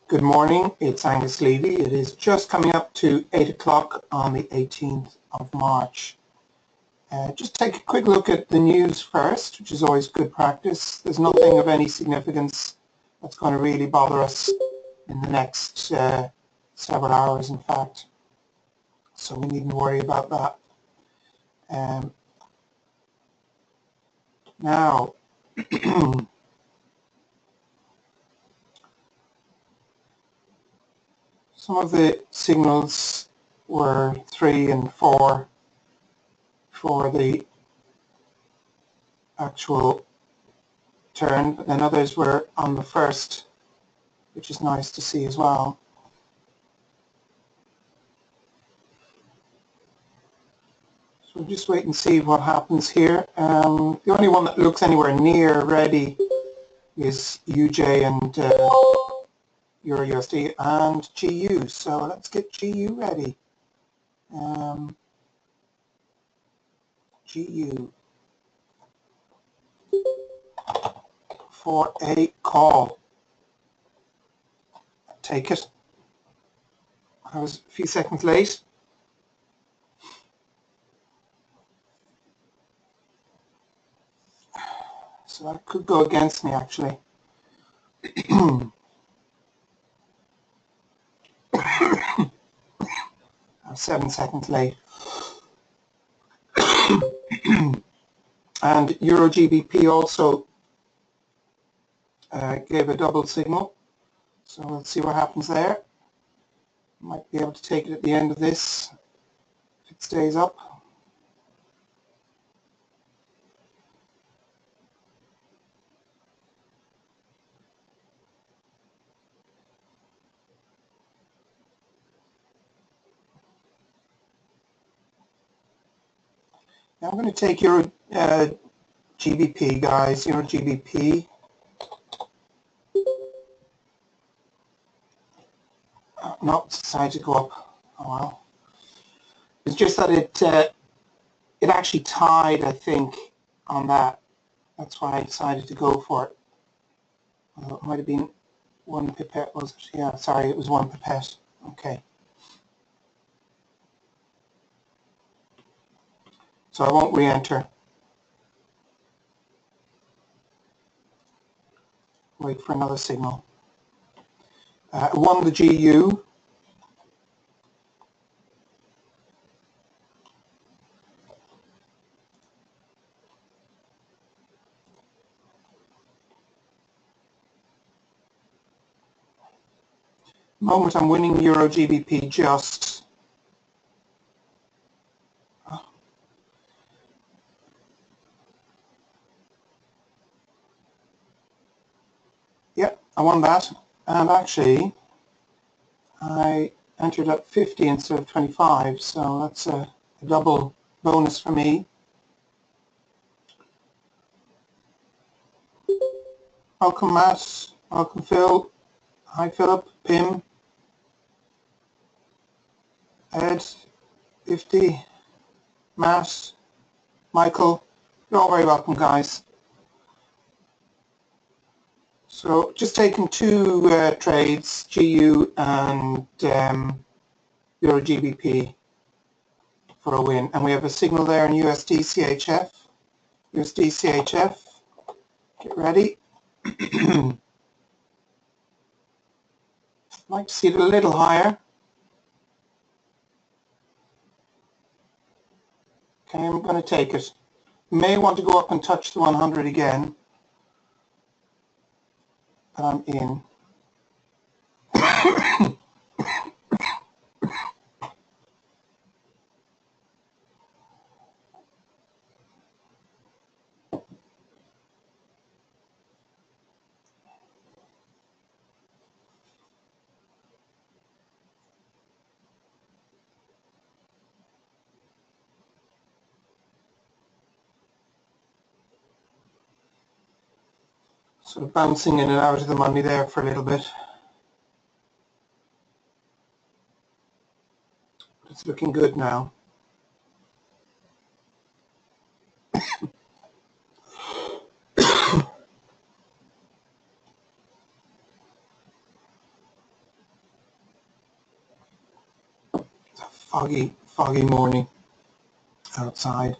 Good morning, it's Angus Levy. It is just coming up to 8 o'clock on the 18th of March. Just take a quick look at the news first, which is always good practice. There's nothing of any significance that's going to really bother us in the next several hours, in fact. So we needn't worry about that. Now, some of the signals were 3 and 4 for the actual turn, but then others were on the first, which is nice to see as well. So we'll just wait and see what happens here. The only one that looks anywhere near ready is UJ and EURUSD and GU. So let's get GU ready. GU for a call. Take it. I was a few seconds late. So that could go against me, actually. I'm 7 seconds late. And EuroGBP also gave a double signal. So let's see what happens there. Might be able to take it at the end of this if it stays up. Now I'm going to take Euro GBP, guys. Euro GBP. No, it's decided to go up. Oh well. It's just that it actually tied, I think, on that. That's why I decided to go for it. It might have been 1 pipette, was it? Yeah, sorry, it was 1 pipette. Okay. So I won't re-enter. Wait for another signal. Won the GU. Moment I'm winning Euro GBP just. Yep, I won that. And actually, I entered at 50 instead of 25, so that's a double bonus for me. Welcome, Matt. Welcome, Phil. Hi, Philip, Pim, Ed, 50, Matt, Michael. You're all very welcome, guys. So just taking 2 trades, GU and Euro GBP for a win. And we have a signal there in USD CHF. USD CHF. Get ready. Like to see it a little higher. Okay, I'm going to take it. May want to go up and touch the 100 again, but I'm in. Sort of bouncing in and out of the money there for a little bit. But it's looking good now. foggy morning outside.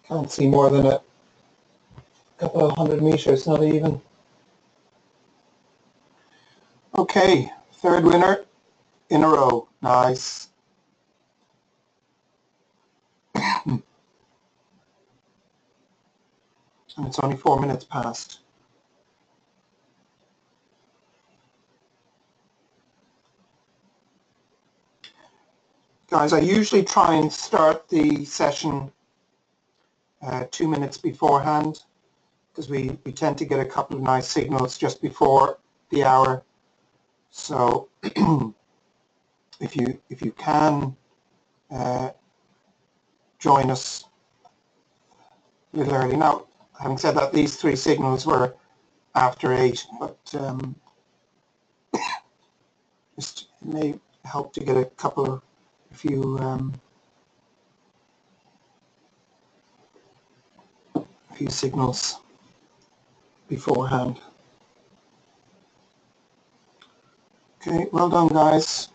Can't see more than a couple of 100 meters, not even. Okay, third winner in a row. Nice. And it's only 4 minutes past. Guys, I usually try and start the session 2 minutes beforehand, because we tend to get a couple of nice signals just before the hour. So if you can join us a little early. Now, having said that, these 3 signals were after 8, but just it may help to get a few signals beforehand. Okay, well done, guys.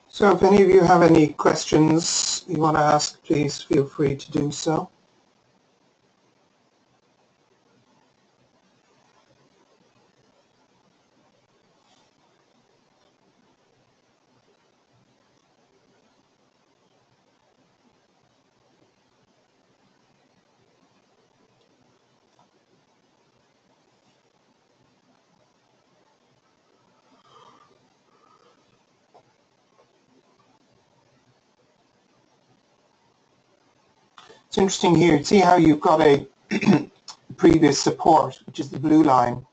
So if any of you have any questions you want to ask, please feel free to do so. It's interesting here. See how you've got a previous support, which is the blue line,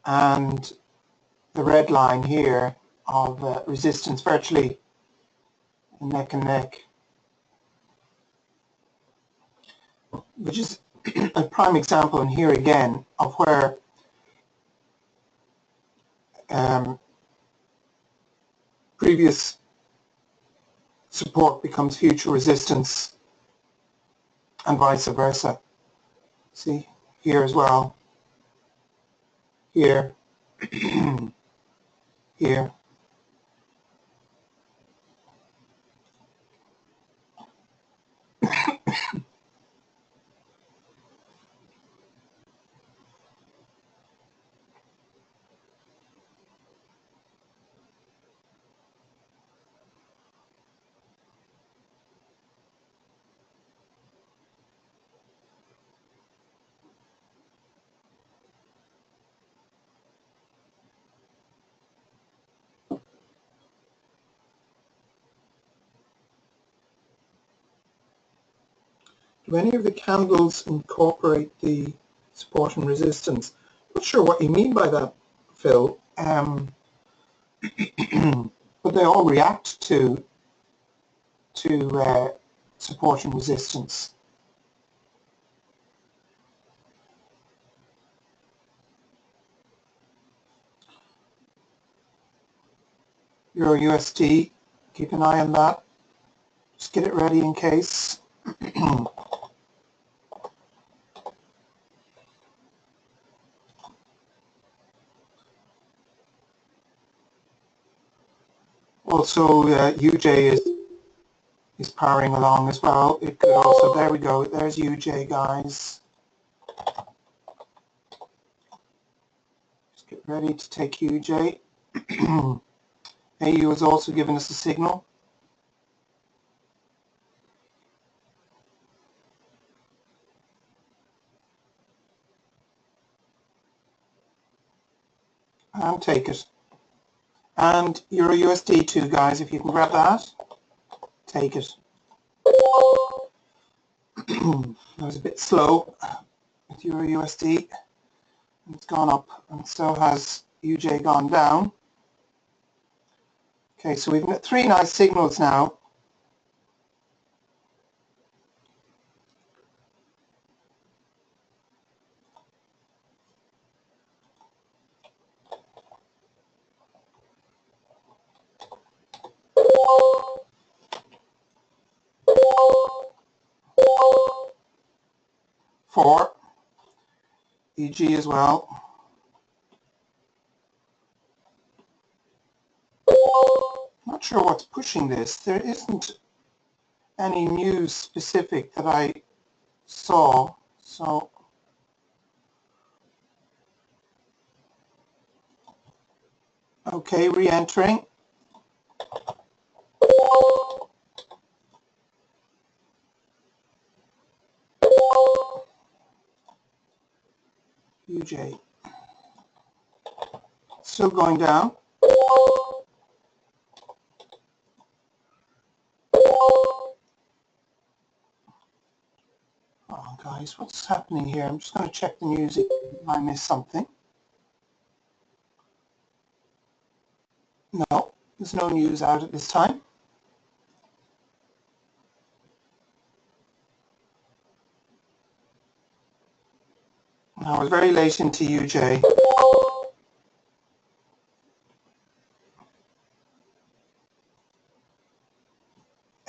and the red line here of resistance, virtually neck and neck, which is a prime example, and here again, of where previous support becomes future resistance and vice versa. See, here as well, here, here. Do any of the candles incorporate the support and resistance? Not sure what you mean by that, Phil. But they all react to support and resistance. Euro USD, keep an eye on that. Just get it ready in case. Also, UJ is powering along as well. It could also, there we go, there's UJ, guys. Just get ready to take UJ. AU has also given us a signal. And take it. And Euro USD too, guys, if you can grab that, take it. That was a bit slow with Euro USD. It's gone up, and so has UJ gone down. Okay, so we've got 3 nice signals now. For EG as well. Not sure what's pushing this. There isn't any news specific that I saw, so okay, re-entering. UJ still going down. Oh, guys, what's happening here? I'm just going to check the news if I missed something. No, there's no news out at this time. I was very late into UJ.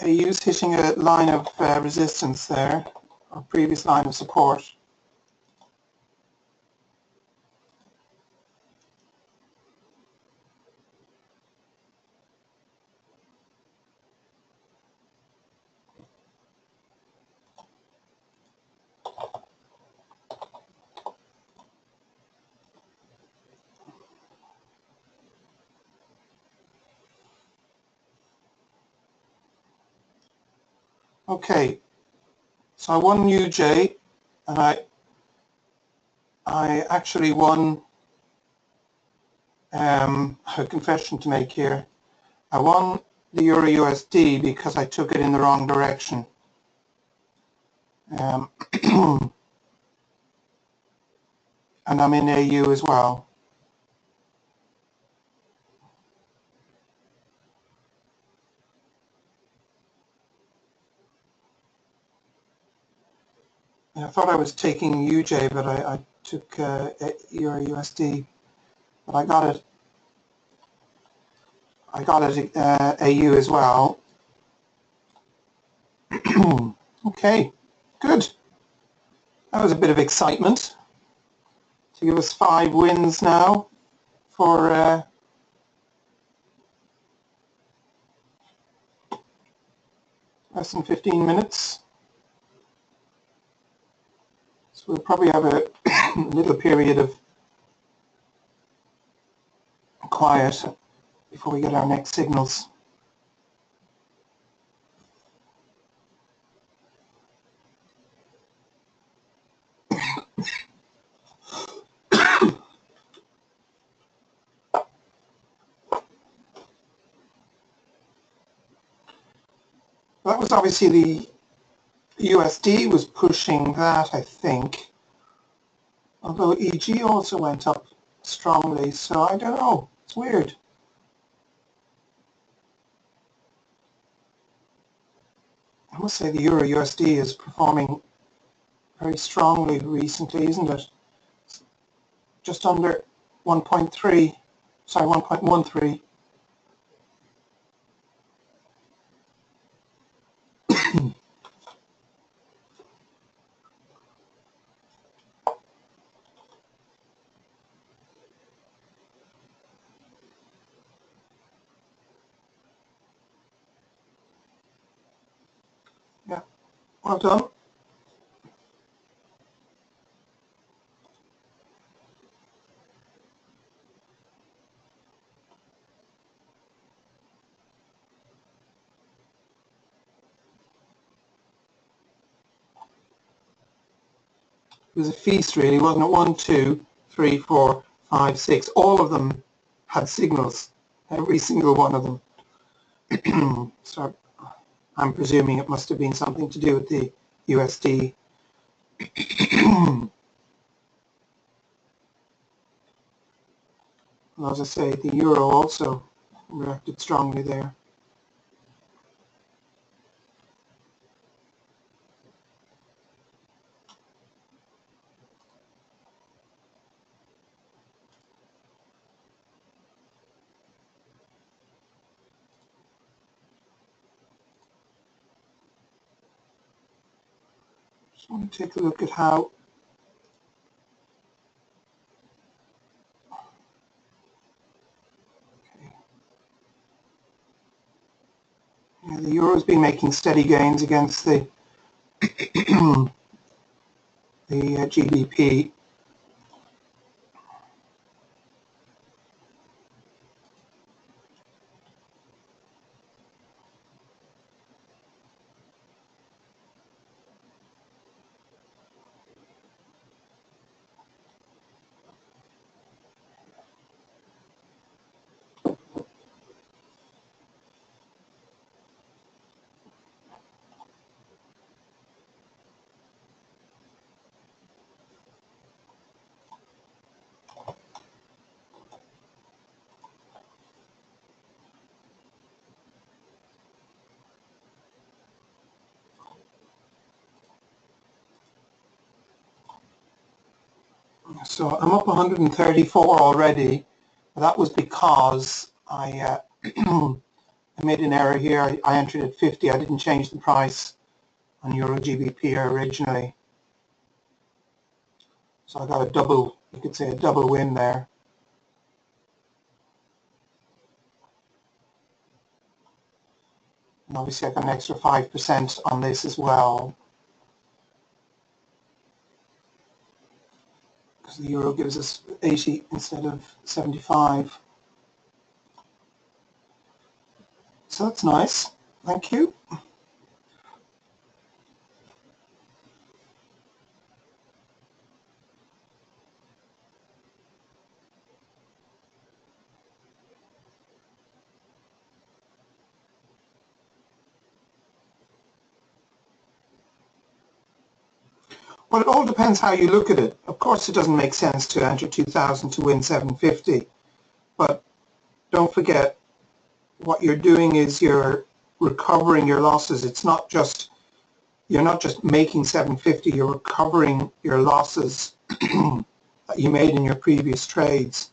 AU's hitting a line of resistance there, or previous line of support. Okay, so I won UJ, and I actually won, a confession to make here. I won the Euro USD because I took it in the wrong direction. And I'm in AU as well. I thought I was taking UJ, but I took Euro USD. But I got it. I got it AU as well. Okay, good. That was a bit of excitement to give us 5 wins now for less than 15 minutes. So we'll probably have a little period of quiet before we get our next signals. That was obviously the USD was pushing that, I think. although EG also went up strongly, so I don't know, it's weird. I must say the Euro USD is performing very strongly recently, isn't it? Just under 1.3, sorry, 1.13. Yeah, well done. It was a feast, really, wasn't it? 1, 2, 3, 4, 5, 6. All of them had signals. Every single one of them. So I'm presuming it must have been something to do with the USD. Well, as I say, the euro also reacted strongly there. Just want to take a look at how the euro's been making steady gains against the the GBP. So I'm up 134 already. That was because I made an error here. I entered at 50. I didn't change the price on Euro GBP originally. So I got a double, you could say a double win there. And obviously I got an extra 5% on this as well, because the euro gives us 80 instead of 75. So that's nice. Thank you. Well, it all depends how you look at it. Of course, it doesn't make sense to enter 2,000 to win 750, but don't forget what you're doing is you're recovering your losses. It's not just, you're not just making 750, you're recovering your losses that you made in your previous trades.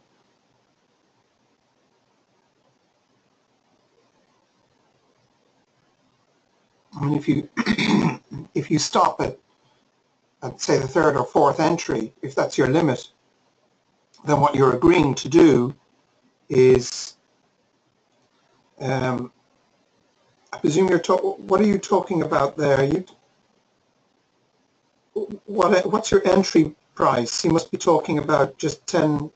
I mean, if you stop at say the third or fourth entry, if that's your limit, then what you're agreeing to do is, I presume what are you talking about there? What's your entry price? You must be talking about just 10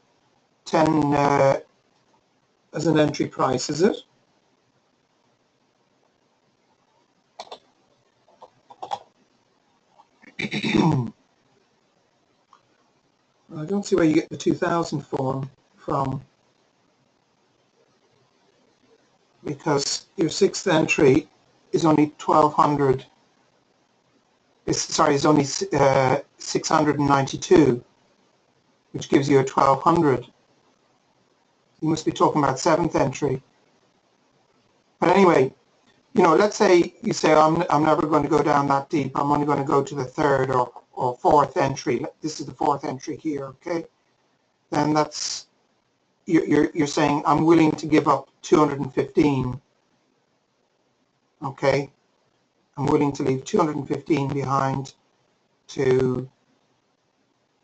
as an entry price, is it? I don't see where you get the 2,000 form from, because your sixth entry is only 1,200. It's only 692. which gives you a 1200. You must be talking about 7th entry. But anyway, you know, let's say you say, I'm never going to go down that deep. I'm only going to go to the 3rd or 4th entry. This is the 4th entry here, okay? Then that's, you're saying, I'm willing to give up 215, okay? I'm willing to leave 215 behind to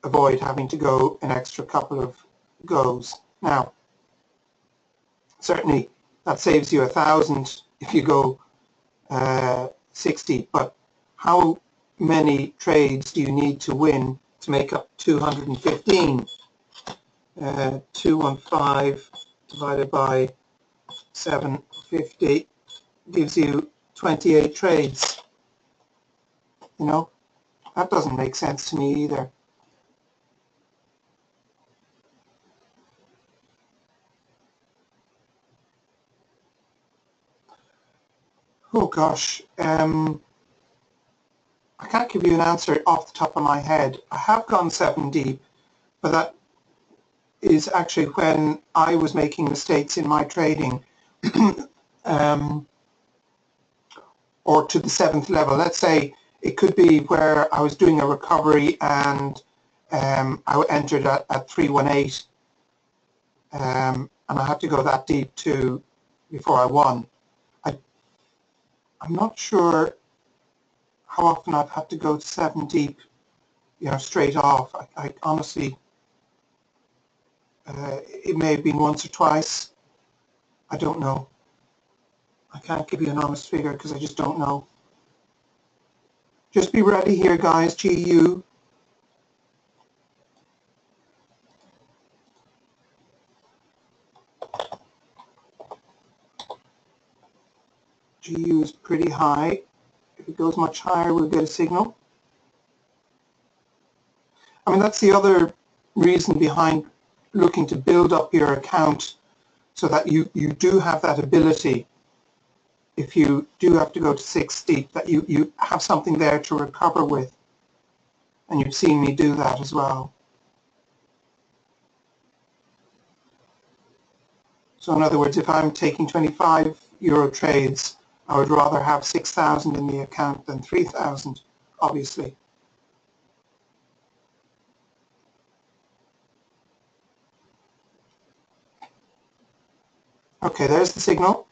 avoid having to go an extra couple of goes. Now, certainly that saves you 1,000 if you go 60, but how many trades do you need to win to make up 215? 215 divided by 750 gives you 28 trades. You know, that doesn't make sense to me either. Oh gosh, I can't give you an answer off the top of my head. I have gone 7 deep, but that is actually when I was making mistakes in my trading, or to the 7th level. Let's say it could be where I was doing a recovery and I entered at 318, and I had to go that deep before I won. I'm not sure how often I've had to go 7 deep, you know, straight off. I honestly, it may have been once or twice. I don't know. I can't give you an honest figure because I just don't know. Just be ready here, guys. GU. GU is pretty high. If it goes much higher, we'll get a signal. I mean, that's the other reason behind looking to build up your account so that you do have that ability. If you do have to go to 6 deep, that you have something there to recover with. And you've seen me do that as well. So in other words, if I'm taking 25 euro trades, I would rather have 6,000 in the account than 3,000, obviously. Okay, there's the signal.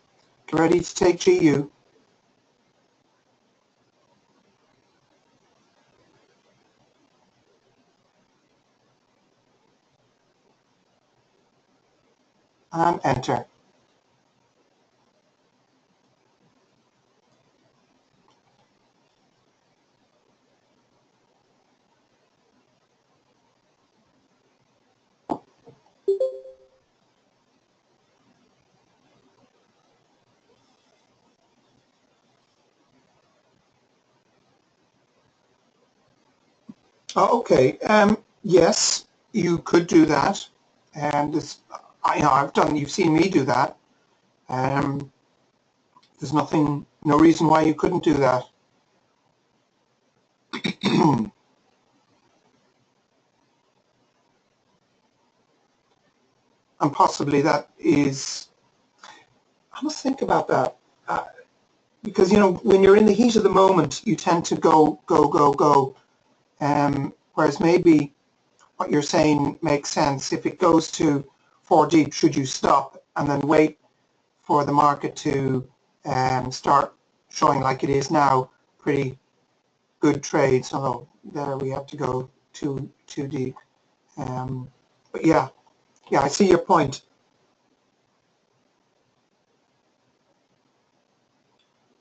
Get ready to take GU. And enter. Oh, okay. Yes, you could do that, and this, I've done. You've seen me do that. There's no reason why you couldn't do that. And possibly that is. I must think about that, because you know when you're in the heat of the moment, you tend to go. Whereas maybe what you're saying makes sense. If it goes to 4 deep, should you stop and then wait for the market to start showing like it is now, pretty good trades, although there we have to go too deep. But yeah, I see your point.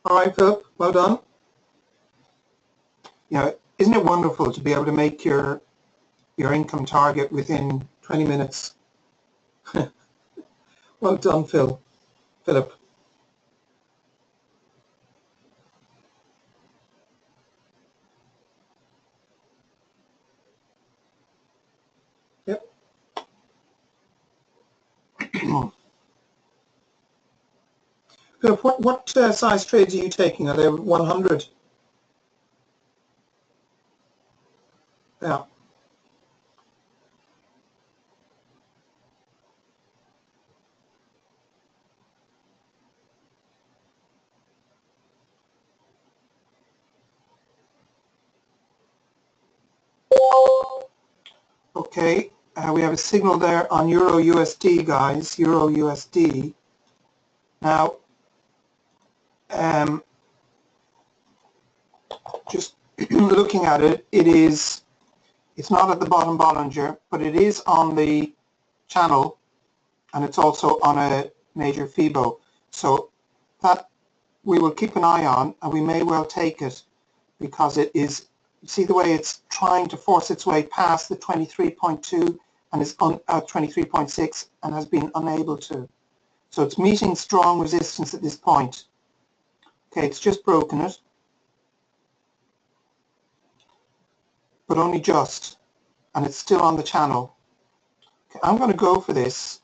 All right, Philip, well done. You know, isn't it wonderful to be able to make your income target within 20 minutes? Well done, Philip. Yep. Philip, what size trades are you taking? Are they 100? Yeah. Okay, we have a signal there on Euro USD, guys, Euro USD. Now, just looking at it, it's not at the bottom Bollinger, but it is on the channel, and it's also on a major FIBO. So that we will keep an eye on, and we may well take it because it is, you see the way it's trying to force its way past the 23.2 and is at 23.6 and has been unable to. So it's meeting strong resistance at this point. Okay, it's just broken it, but only just, and it's still on the channel. Okay, I'm going to go for this.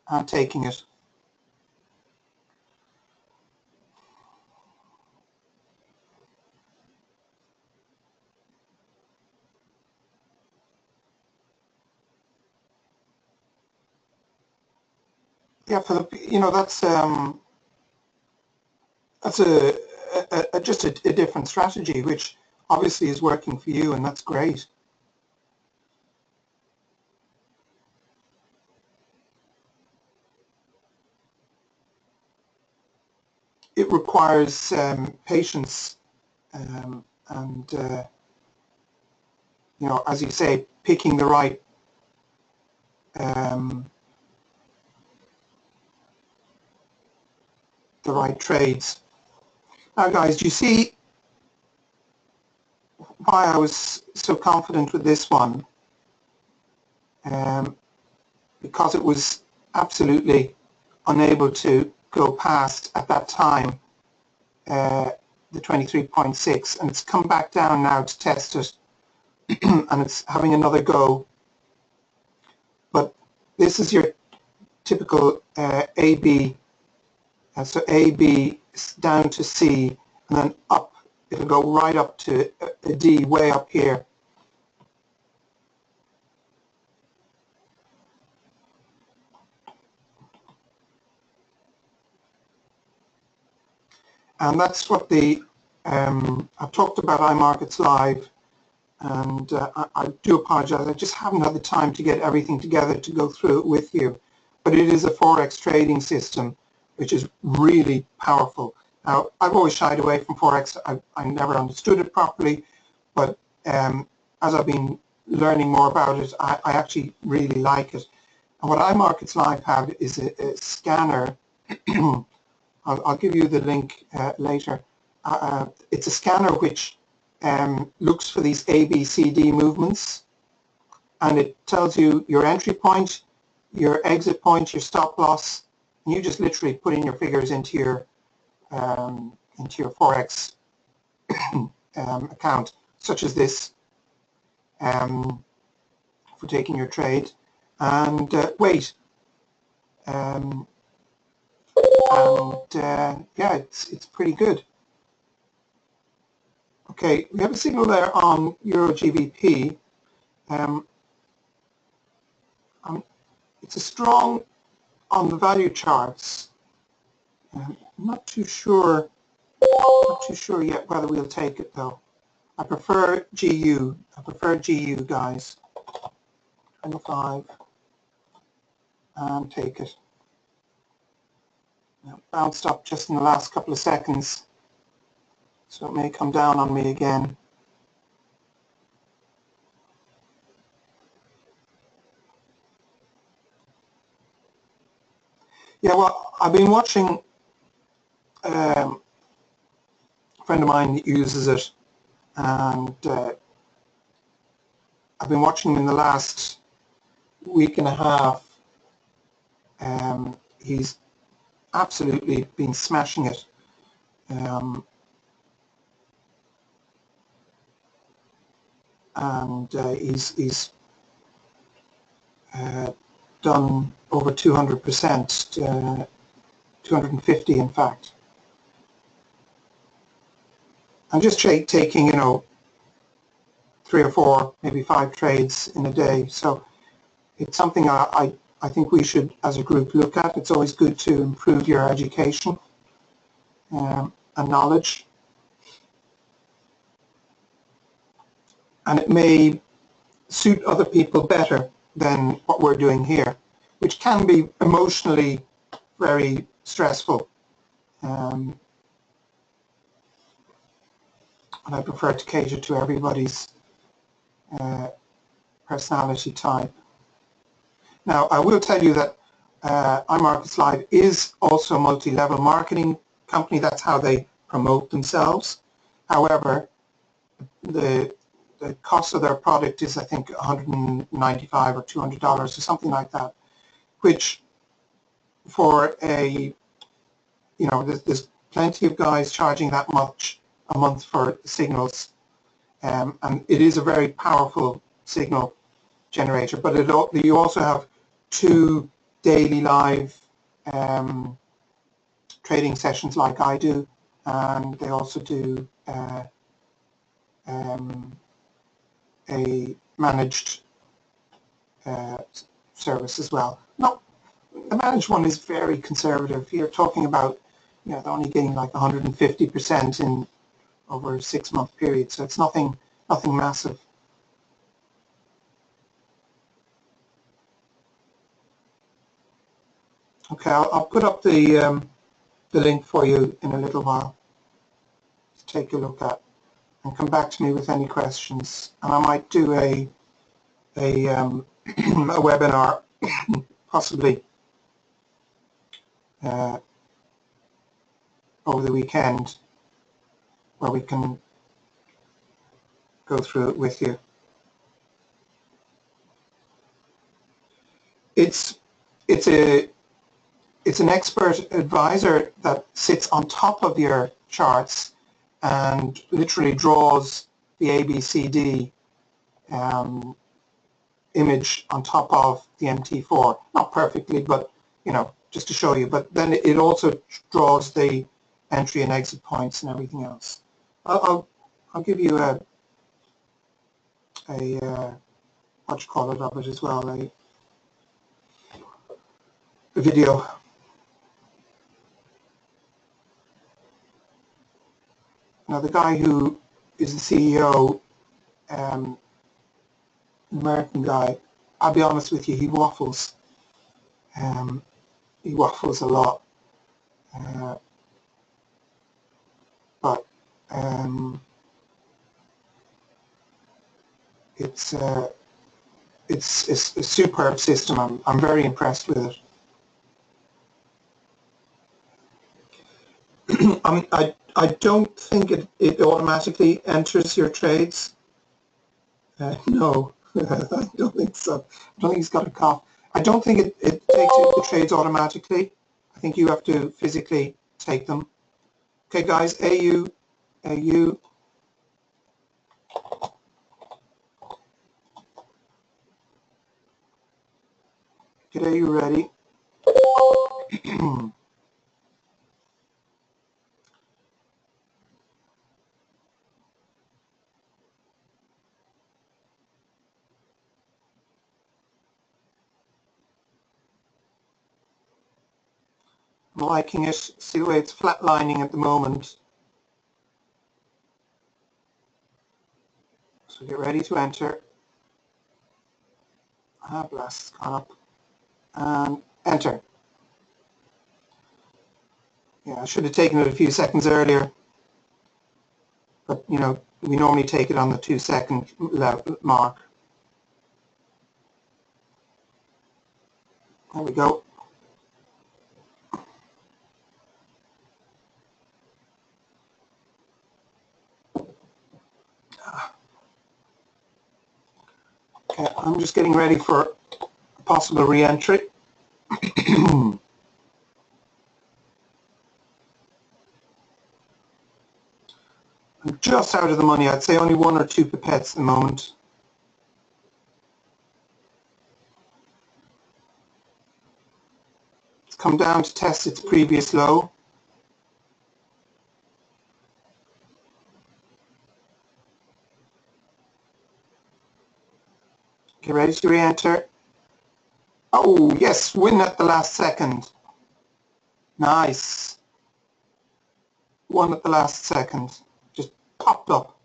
I'm taking it. Yeah, for the, you know, that's just a different strategy, which obviously is working for you, and that's great. It requires patience and you know, as you say, picking the right trades. Now, guys, do you see why I was so confident with this one? Because it was absolutely unable to go past at that time the 23.6, and it's come back down now to test it, and it's having another go. But this is your typical AB. So AB is down to C, and then up. It'll go right up to a D, way up here. And that's what the, I've talked about iMarkets Live, and I do apologize. I just haven't had the time to get everything together to go through it with you. But it is a Forex trading system, which is really powerful. Now, I've always shied away from Forex. I never understood it properly, but as I've been learning more about it, I actually really like it. And what iMarkets Live have is a scanner. I'll give you the link later. It's a scanner which looks for these A, B, C, D movements, and it tells you your entry point, your exit point, your stop loss, and you just literally put in your figures into your Forex account, such as this, for taking your trade, and wait. Yeah, it's pretty good. Okay, we have a signal there on Euro GBP. It's a strong on the value charts. I'm not too sure yet whether we'll take it though. I prefer GU. Guys. 25 and take it. Now, bounced up just in the last couple of seconds, so it may come down on me again. Yeah, well, I've been watching a friend of mine that uses it, and I've been watching him in the last week and a half. He's absolutely been smashing it. And he's done over 200%, 250 in fact. I'm just taking, you know, 3 or 4, maybe 5 trades in a day. So it's something I think we should, as a group, look at. It's always good to improve your education and knowledge. And it may suit other people better than what we're doing here, which can be emotionally very stressful. And I prefer to cater to everybody's personality type. Now, I will tell you that iMarkets Live is also a multi-level marketing company. That's how they promote themselves. However, the cost of their product is, I think, $195 or $200 or something like that, which for a, you know, there's plenty of guys charging that much a month for signals, and it is a very powerful signal generator, but you also have 2 daily live trading sessions like I do, and they also do a managed service as well. No, the managed one is very conservative. You're talking about, you know, they're only getting like 150% in over a 6-month period, so it's nothing massive. Okay, I'll put up the link for you in a little while to take a look at, and come back to me with any questions. And I might do a webinar possibly over the weekend where we can go through it with you. It's an expert advisor that sits on top of your charts and literally draws the ABCD image on top of the MT4. Not perfectly, but, you know, just to show you. But then it also draws the entry and exit points and everything else. I'll give you a what you call it of it as well, a video. Now, the guy who is the CEO, American guy, I'll be honest with you, he waffles. He waffles a lot. But it's a superb system. I'm very impressed with it. I don't think it automatically enters your trades. No, I don't think so. I don't think he's got a cough. I don't think it takes the trades automatically. I think you have to physically take them. Okay, guys, AU. Get AU ready. I'm liking it. See the way it's flatlining at the moment. So get ready to enter. Blast, it's gone up. And enter. Yeah, I should have taken it a few seconds earlier. But, you know, we normally take it on the 2-second mark. There we go. Okay, I'm just getting ready for a possible re-entry. I'm just out of the money. I'd say only 1 or 2 pipettes at the moment. It's come down to test its previous low. Get ready to re-enter. Oh, yes, win at the last second. Nice. Won at the last second. Just popped up.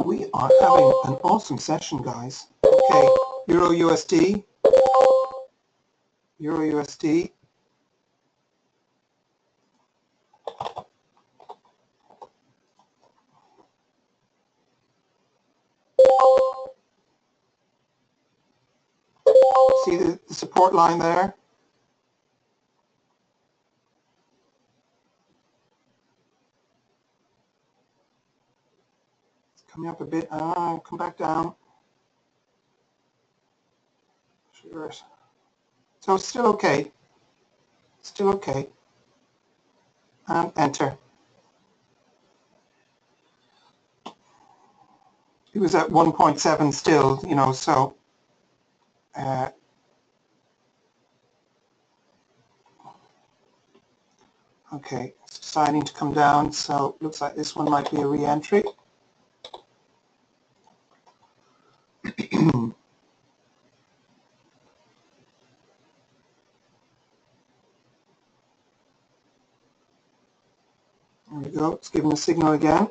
We are having an awesome session, guys. Okay, Euro USD. Euro USD. See the support line there? It's coming up a bit. Come back down. Sure. So it's still okay. Still okay. And enter. It was at 1.7 still, you know, so okay, it's deciding to come down, so looks like this one might be a re-entry. There we go, it's giving a signal again.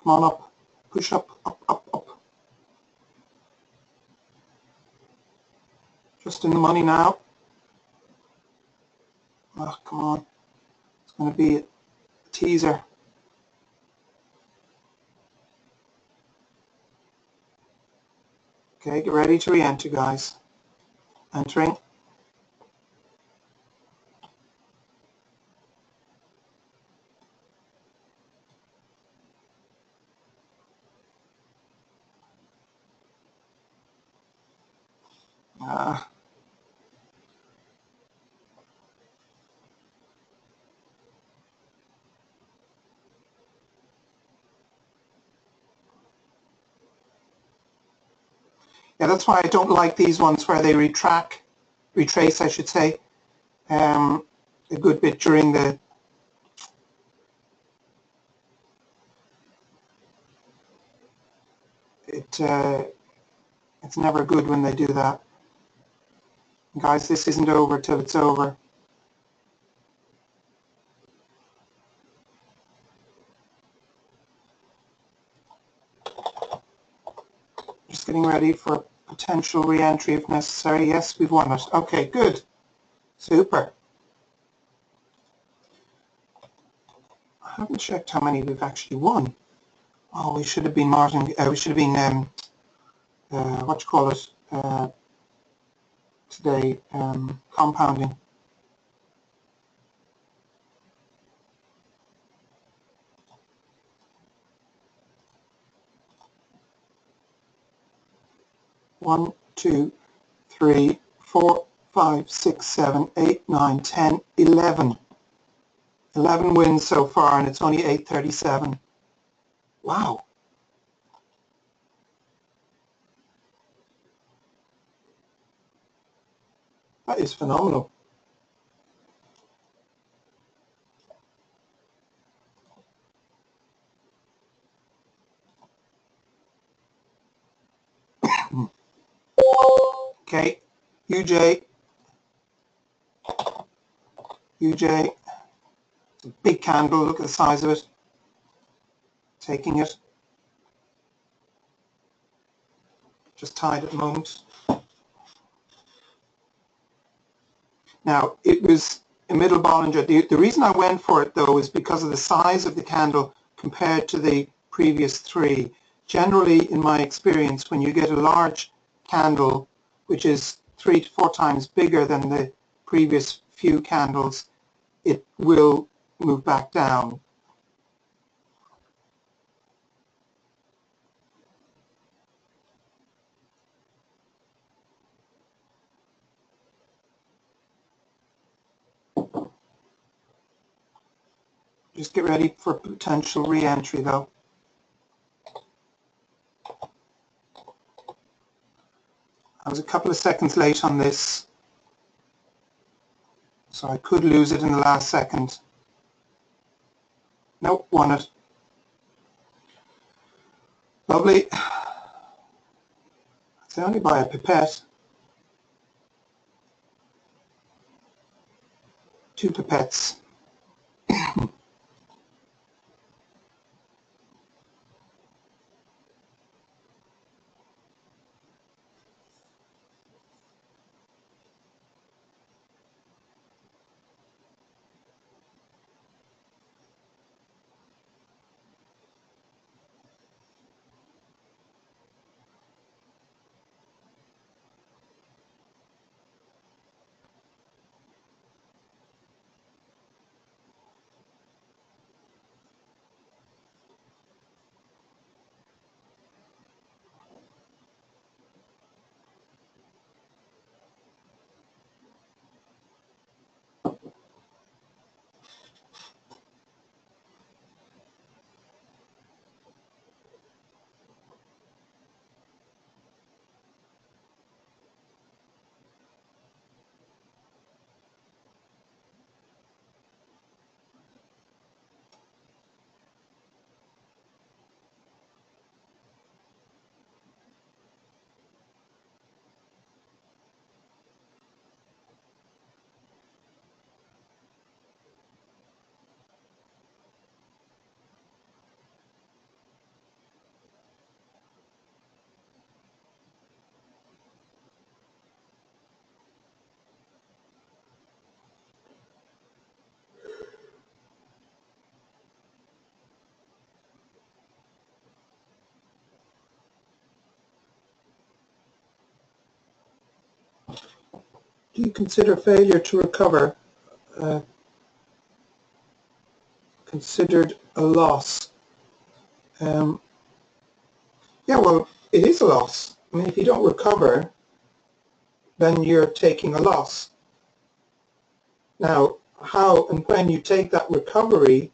Come on up, push up, up, up, up. Just in the money now. Oh, come on. It's going to be a teaser. Okay, get ready to re-enter, guys. Entering. Yeah, that's why I don't like these ones where they retrace, I should say, a good bit during the it's never good when they do that. Guys, this isn't over till it's over. Just getting ready for potential re-entry if necessary. Yes, we've won it. Okay, good. Super. I haven't checked how many we've actually won. Oh, we should have been we should have been what you call it today, compounding. One, two, 3, 4, 5, 6, 7, 8, 9, 10, 11. 11 wins so far, and it's only 8:37. Wow. That is phenomenal. Okay, UJ, big candle, look at the size of it, taking it, just tied at the moment. Now, it was a middle Bollinger. The reason I went for it, though, is because of the size of the candle compared to the previous three. Generally, in my experience, when you get a large candle, which is 3 to 4 times bigger than the previous few candles, it will move back down. Just get ready for potential re-entry, though. I was a couple of seconds late on this, so I could lose it in the last second. Nope, won it. Lovely. It's only by a pipette. 2 pipettes. do you consider failure to recover considered a loss? Yeah, well, it is a loss. I mean, if you don't recover, then you're taking a loss. Now, how and when you take that recovery,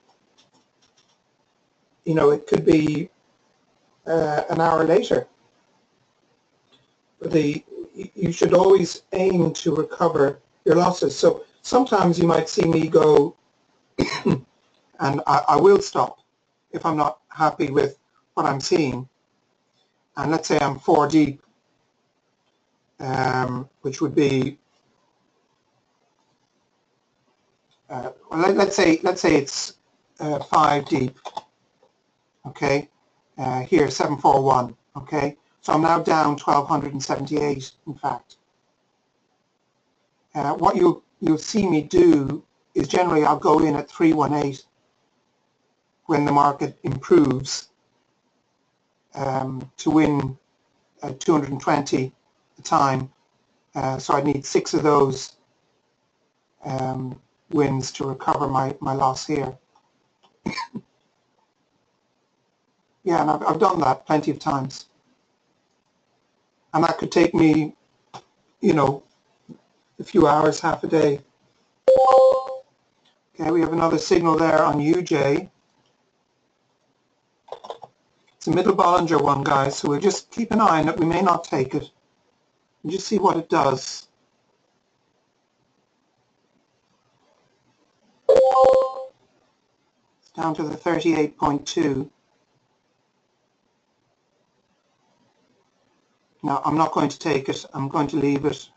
you know, it could be an hour later. You should always aim to recover your losses. So sometimes you might see me go, and I will stop if I'm not happy with what I'm seeing. And let's say I'm 4 deep, which would be, well, let's say it's 5 deep. Okay, here 741. Okay, so I'm now down 1278. In fact, what you'll see me do is generally I'll go in at 318 when the market improves to win 220 a time. So I need 6 of those wins to recover my loss here. Yeah, and I've done that plenty of times. And that could take me, you know, a few hours, half a day. Okay, we have another signal there on UJ. It's a middle Bollinger one, guys, so we'll just keep an eye on it. We may not take it. And just see what it does. It's down to the 38.2. Now, I'm not going to take it. I'm going to leave it.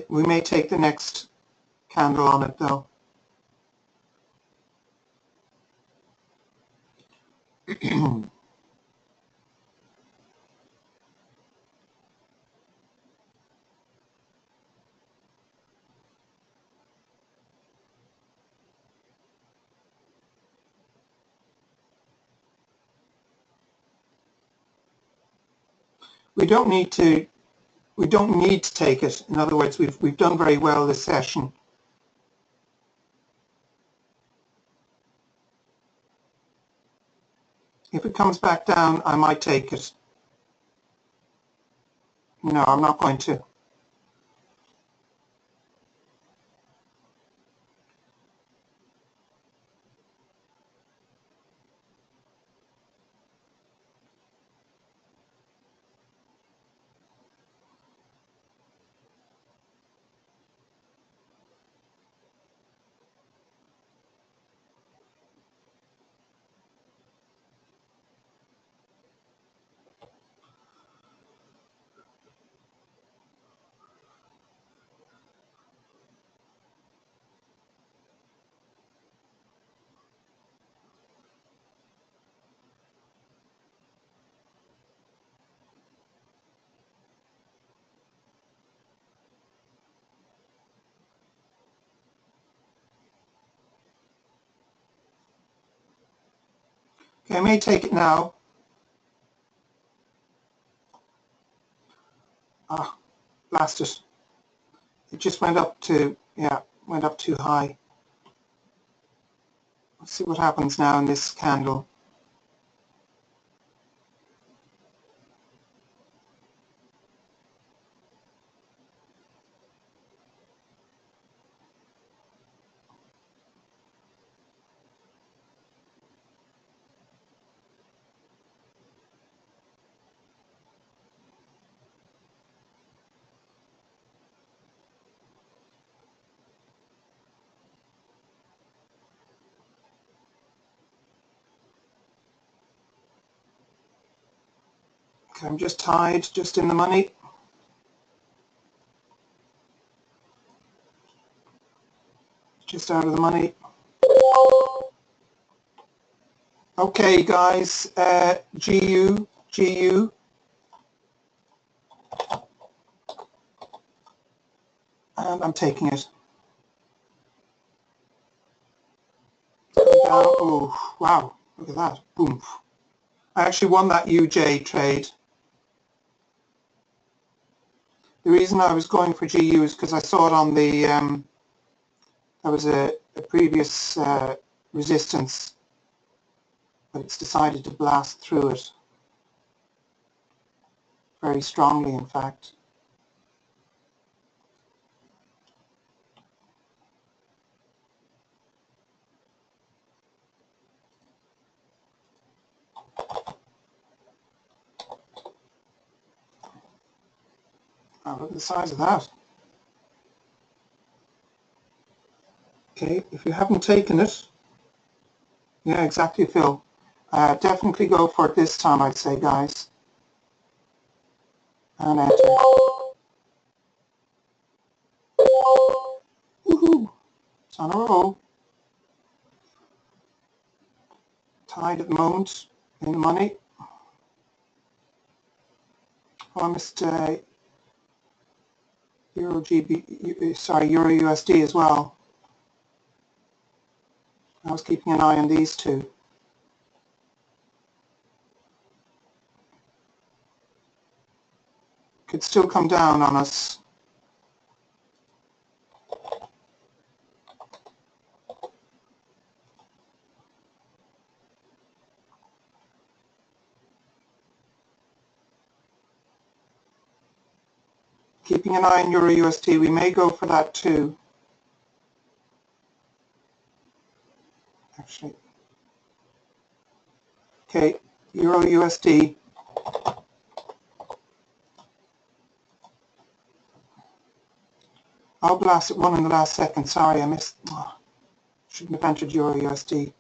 We may take the next candle on it, though. We don't need to take it. In other words, we've done very well this session. If it comes back down, I might take it. No, I'm not going to. Okay, I may take it now. Ah, blast it. It just went up to, yeah, went up too high. Let's see what happens now in this candle. Okay, I'm just tied, just in the money. Just out of the money. Okay, guys, GU, and I'm taking it. Oh, wow, look at that, boom. I actually won that UJ trade. The reason I was going for GU is because I saw it on the, there was a previous resistance, but it's decided to blast through it very strongly, in fact. Oh, look at the size of that. Okay, if you haven't taken it, yeah, exactly, Phil. Definitely go for it this time, I'd say, guys. And enter. Woohoo! It's on a roll. Tied at the moment in the money. Oh, I missed Euro USD as well. I was keeping an eye on these two. Could still come down on us. Keeping an eye on Euro USD, we may go for that too. Actually. Okay, Euro USD. I'll blast it one in the last second. Sorry, I missed. Oh, shouldn't have entered Euro USD.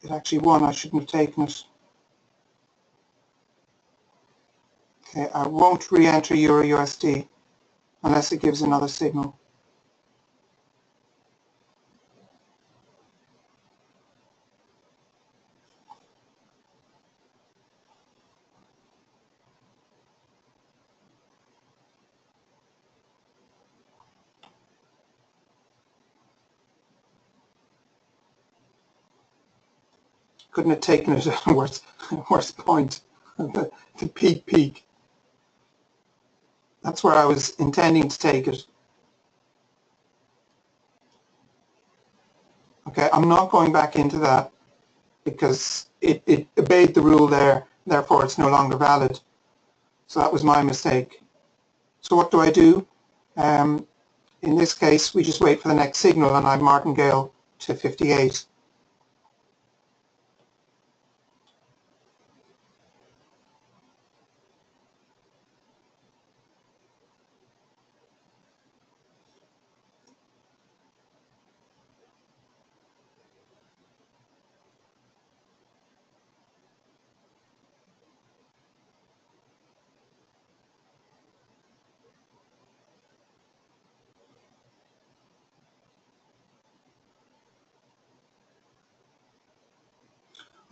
It actually won. I shouldn't have taken it. Okay, I won't re-enter Euro USD unless it gives another signal. Couldn't have taken it at a worse point. the peak. That's where I was intending to take it. Okay, I'm not going back into that because it obeyed the rule there, therefore it's no longer valid. So that was my mistake. So what do I do? In this case, we just wait for the next signal, and I martingale to 58.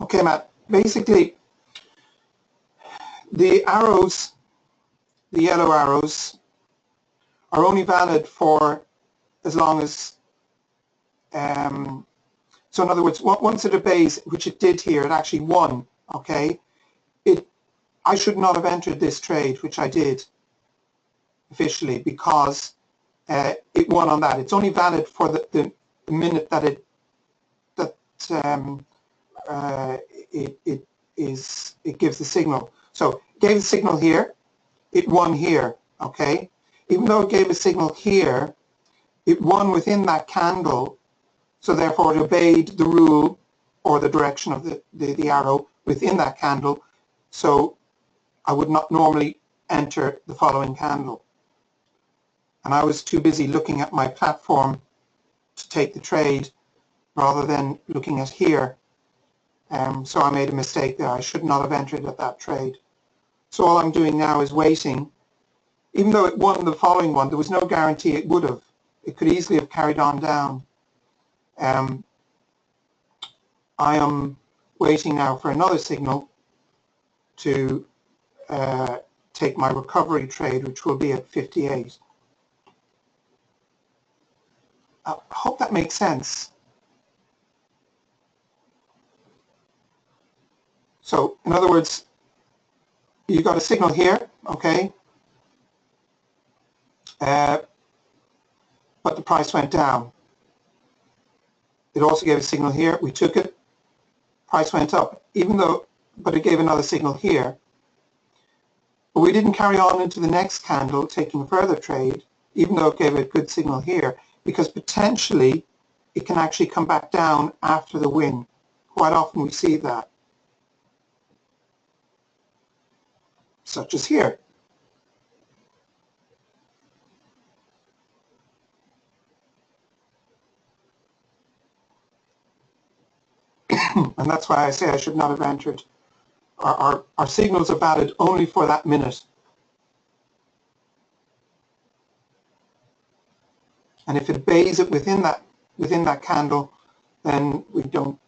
Okay, Matt, basically the arrows, the yellow arrows, are only valid for as long as, so in other words, once it obeys, which it did here, it actually won, okay? I should not have entered this trade, which I did officially, because it won on that. It's only valid for the minute that it gives the signal. So it gave the signal here, it won here, okay? Even though it gave a signal here, it won within that candle, so therefore it obeyed the rule or the direction of the arrow within that candle, so I would not normally enter the following candle. And I was too busy looking at my platform to take the trade rather than looking at here. So I made a mistake there. I should not have entered at that trade. So all I'm doing now is waiting. Even though it won the following one, there was no guarantee it would have. It could easily have carried on down. I am waiting now for another signal to take my recovery trade, which will be at 58. I hope that makes sense. So in other words, you got a signal here, okay, but the price went down. It also gave a signal here. We took it. Price went up, but it gave another signal here. But we didn't carry on into the next candle, taking a further trade, even though it gave a good signal here, because potentially it can actually come back down after the win. Quite often we see that, such as here. And that's why I say I should not have entered. Our signals are valid only for that minute. And if it bays it within that candle, then we don't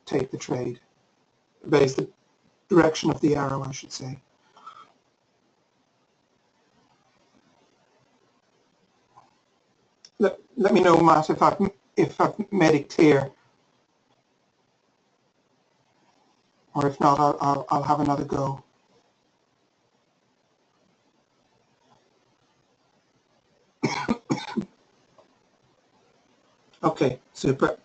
take the trade. It bays the direction of the arrow, I should say. Let me know, Matt, if I've made it clear. Or if not, I'll have another go. Okay, super.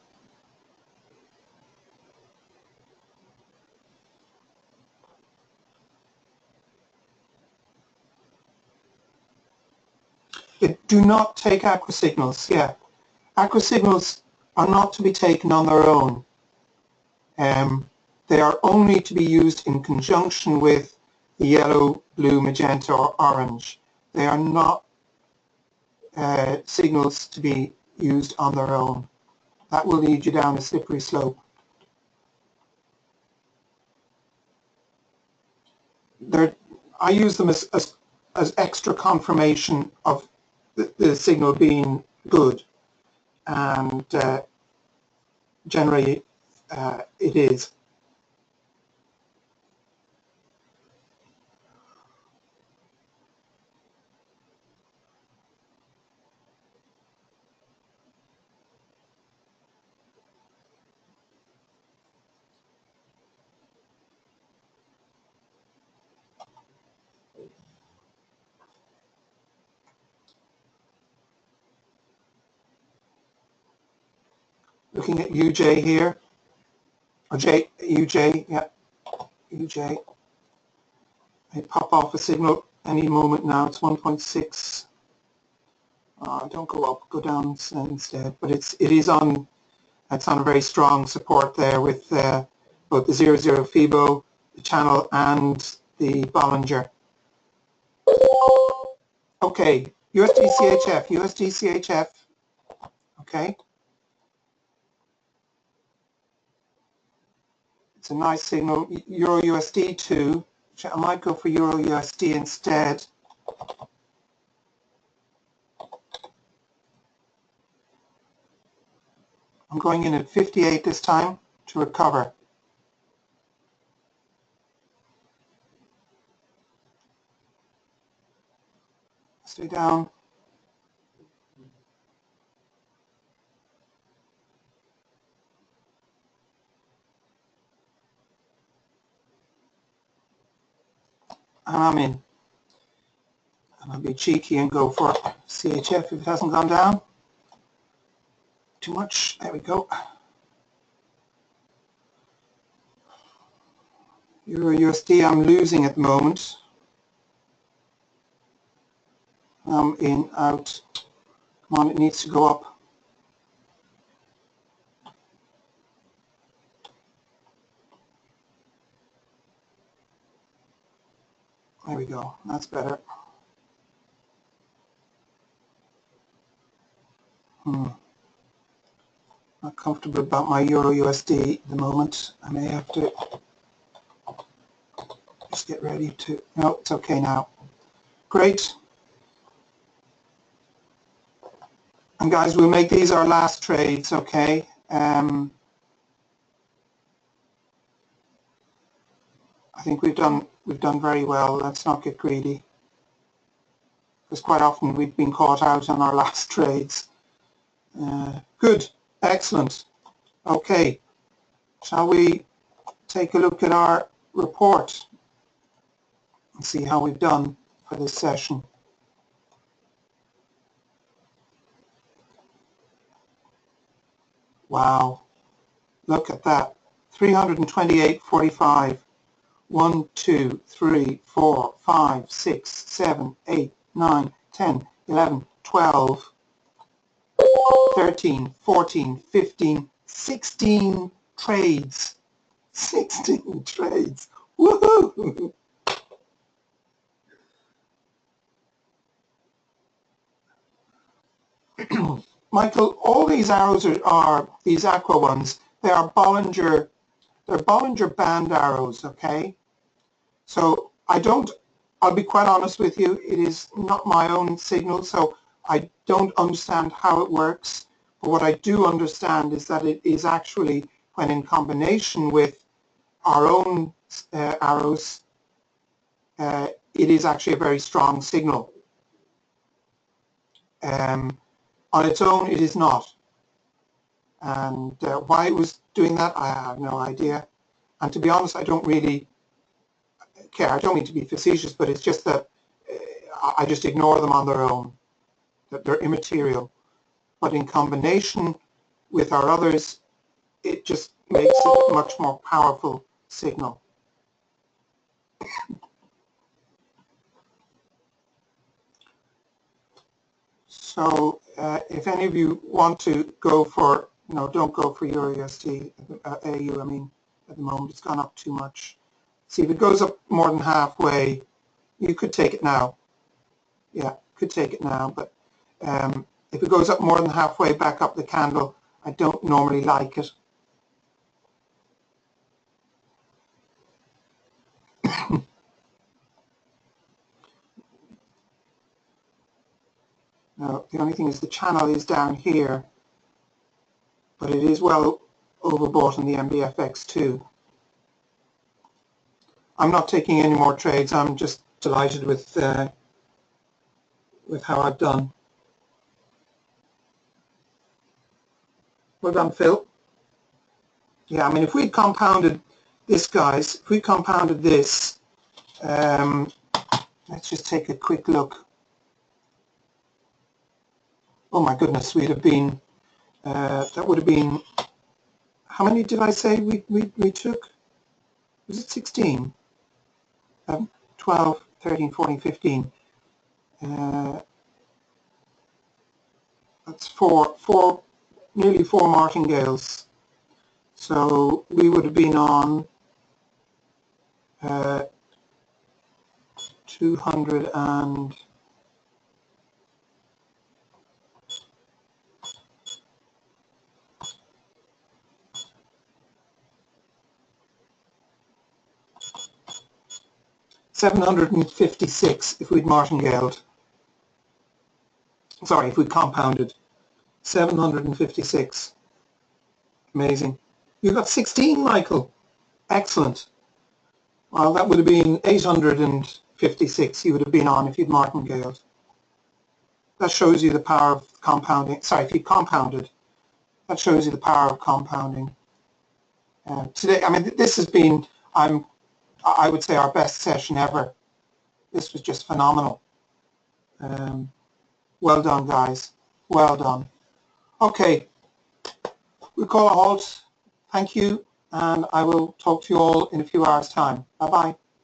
Do not take aqua signals. Yeah, aqua signals are not to be taken on their own. They are only to be used in conjunction with the yellow, blue, magenta, or orange. They are not signals to be used on their own. That will lead you down a slippery slope. I use them as extra confirmation of the signal being good, and generally it is. Looking at UJ here, or UJ, yeah, UJ. I pop off a signal any moment now. It's 1.6. Don't go up, go down instead. But it's on a very strong support there with both the 00 Fibo, the channel, and the Bollinger. Okay, USD CHF. Okay. It's a nice signal. Euro USD too. I might go for Euro USD instead. I'm going in at 58 this time to recover. Stay down. And I'm in. And I'll be cheeky and go for CHF if it hasn't gone down too much. There we go. Euro USD, I'm losing at the moment. I'm in, out. Come on, it needs to go up. There we go. That's better. Not comfortable about my Euro USD at the moment. I may have to just get ready to... No, it's okay now. Great. And guys, we'll make these our last trades, okay? I think we've done very well. Let's not get greedy, because quite often we've been caught out on our last trades. Good, excellent. Okay, shall we take a look at our report and see how we've done for this session? Wow, look at that, 328.45. 1, 2, 3, 4, 5, 6, 7, 8, 9, 10, 11, 12, 13, 14, 15, 16 trades. 16 trades. Woohoo! Michael, all these arrows are these aqua ones. They are Bollinger. They're Bollinger Band arrows, okay? So I'll be quite honest with you, it is not my own signal, so I don't understand how it works. But what I do understand is that it is actually, when in combination with our own arrows, it is actually a very strong signal. On its own, it is not. And why it was doing that, I have no idea. And to be honest, I don't really care. I don't mean to be facetious, but it's just that I just ignore them on their own, that they're immaterial. But in combination with our others, it just makes it a much more powerful signal. So if any of you want to go for, don't go for EURUSD, AU, I mean, at the moment it's gone up too much. See, if it goes up more than halfway, you could take it now. Yeah, could take it now, but if it goes up more than halfway back up the candle, I don't normally like it. Now, the only thing is the channel is down here, but it is well overbought in the MBFX too. I'm not taking any more trades. I'm just delighted with how I've done. Well done, Phil. Yeah, I mean, if we compounded this, guys, if we compounded this, let's just take a quick look. Oh my goodness, we'd have been, that would have been, how many did I say we took? Was it 16? 12, 13, 14, 15. That's nearly four martingales. So we would have been on 200 and $756 if we'd martingaled. Sorry, if we compounded. 756. Amazing. You got 16, Michael. Excellent. Well, that would have been 856 you would have been on if you'd martingaled. That shows you the power of compounding. Sorry, if you compounded, that shows you the power of compounding. Today, I mean, this has been, I would say, our best session ever. This was just phenomenal. Well done, guys. Well done. Okay, we'll call a halt. Thank you, and I will talk to you all in a few hours' time. Bye-bye.